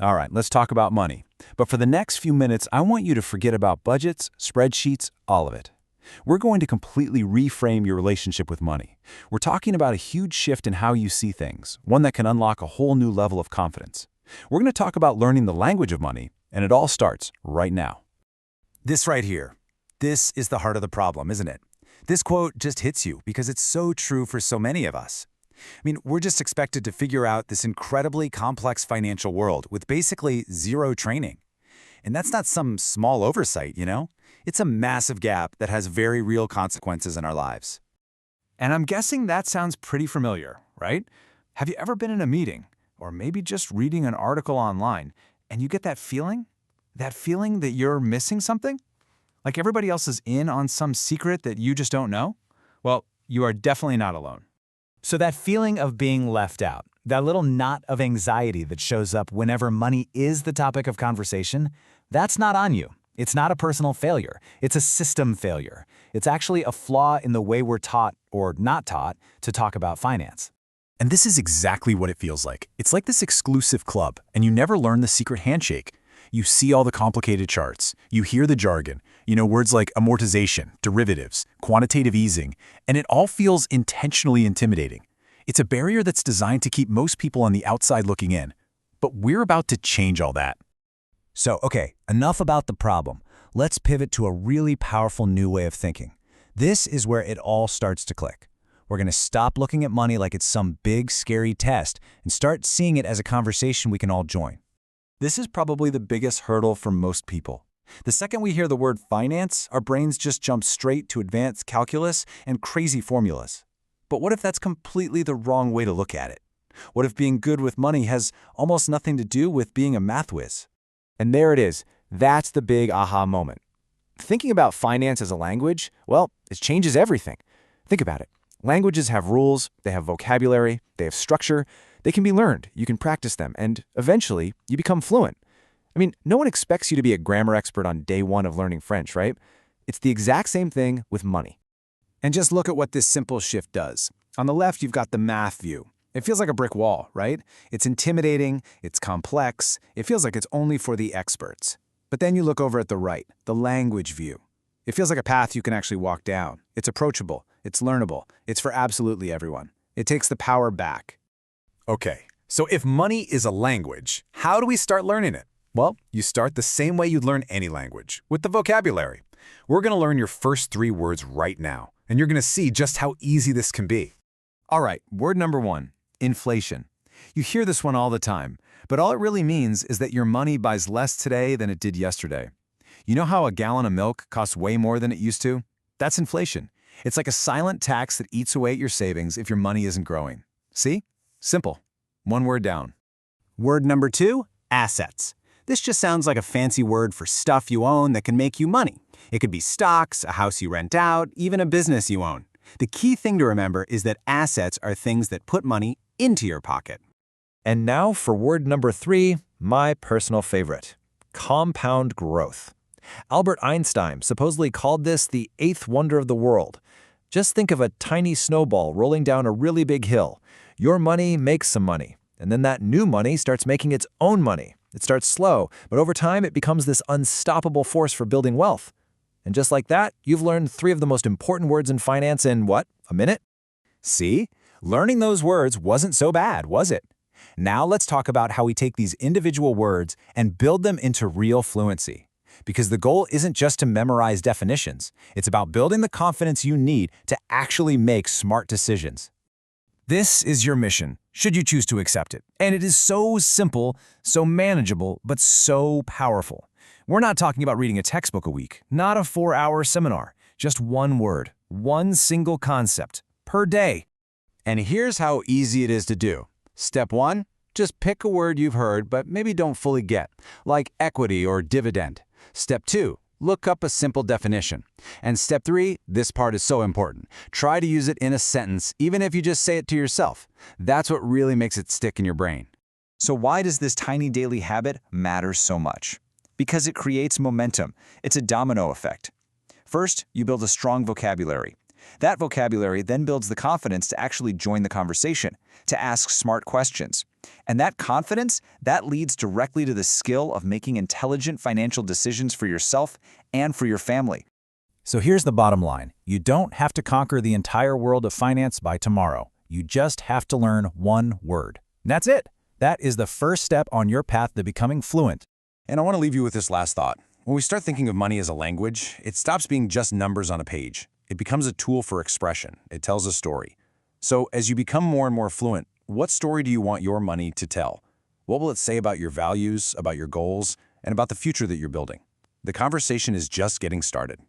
All right, let's talk about money. But for the next few minutes, I want you to forget about budgets, spreadsheets, all of it. We're going to completely reframe your relationship with money. We're talking about a huge shift in how you see things, one that can unlock a whole new level of confidence. We're going to talk about learning the language of money, and it all starts right now. This right here, this is the heart of the problem, isn't it? This quote just hits you because it's so true for so many of us. We're just expected to figure out this incredibly complex financial world with basically zero training. And that's not some small oversight, you know? It's a massive gap that has very real consequences in our lives. And I'm guessing that sounds pretty familiar, right? Have you ever been in a meeting, or maybe just reading an article online, and you get that feeling? That feeling that you're missing something? Like everybody else is in on some secret that you just don't know? Well, you are definitely not alone. So that feeling of being left out, that little knot of anxiety that shows up whenever money is the topic of conversation, that's not on you. It's not a personal failure. It's a system failure. It's actually a flaw in the way we're taught, or not taught, to talk about finance. And this is exactly what it feels like. It's like this exclusive club, and you never learn the secret handshake. You see all the complicated charts. You hear the jargon. You know words like amortization, derivatives, quantitative easing, and it all feels intentionally intimidating. It's a barrier that's designed to keep most people on the outside looking in. But we're about to change all that. So, okay, enough about the problem. Let's pivot to a really powerful new way of thinking. This is where it all starts to click. We're going to stop looking at money like it's some big, scary test and start seeing it as a conversation we can all join. This is probably the biggest hurdle for most people. The second we hear the word finance, our brains just jump straight to advanced calculus and crazy formulas. But what if that's completely the wrong way to look at it? What if being good with money has almost nothing to do with being a math whiz? And there it is. That's the big aha moment. Thinking about finance as a language, well, it changes everything. Think about it. Languages have rules, they have vocabulary, they have structure. They can be learned, you can practice them, and eventually you become fluent. No one expects you to be a grammar expert on day one of learning French, right? It's the exact same thing with money. And just look at what this simple shift does. On the left, you've got the math view. It feels like a brick wall, right? It's intimidating, it's complex, it feels like it's only for the experts. But then you look over at the right, the language view. It feels like a path you can actually walk down. It's approachable, it's learnable, it's for absolutely everyone. It takes the power back. Okay, so if money is a language, how do we start learning it? Well, you start the same way you'd learn any language, with the vocabulary. We're going to learn your first 3 words right now, and you're going to see just how easy this can be. All right, word number 1, inflation. You hear this one all the time, but all it really means is that your money buys less today than it did yesterday. You know how a gallon of milk costs way more than it used to? That's inflation. It's like a silent tax that eats away at your savings if your money isn't growing. See? Simple. 1 word down. Word number 2, assets. This just sounds like a fancy word for stuff you own that can make you money. It could be stocks, a house you rent out, even a business you own. The key thing to remember is that assets are things that put money into your pocket. And now for word number 3, my personal favorite, compound growth. Albert Einstein supposedly called this the 8th wonder of the world. Just think of a tiny snowball rolling down a really big hill. Your money makes some money, and then that new money starts making its own money. It starts slow, but over time it becomes this unstoppable force for building wealth. And just like that, you've learned 3 of the most important words in finance in, what, a minute? See? Learning those words wasn't so bad, was it? Now let's talk about how we take these individual words and build them into real fluency. Because the goal isn't just to memorize definitions. It's about building the confidence you need to actually make smart decisions. This is your mission, should you choose to accept it. And it is so simple, so manageable, but so powerful. We're not talking about reading a textbook a week, not a 4-hour seminar, just 1 word, 1 single concept, per day. And here's how easy it is to do. Step 1, just pick a word you've heard but maybe don't fully get, like equity or dividend. Step 2, look up a simple definition. And step 3, this part is so important. Try to use it in a sentence, even if you just say it to yourself. That's what really makes it stick in your brain. So why does this tiny daily habit matter so much? Because it creates momentum. It's a domino effect. First, you build a strong vocabulary. That vocabulary then builds the confidence to actually join the conversation, to ask smart questions. And that confidence, that leads directly to the skill of making intelligent financial decisions for yourself and for your family. So here's the bottom line. You don't have to conquer the entire world of finance by tomorrow. You just have to learn one word. And that's it. That is the first step on your path to becoming fluent. And I want to leave you with this last thought. When we start thinking of money as a language, it stops being just numbers on a page. It becomes a tool for expression. It tells a story. So as you become more and more fluent, what story do you want your money to tell? What will it say about your values, about your goals, and about the future that you're building? The conversation is just getting started.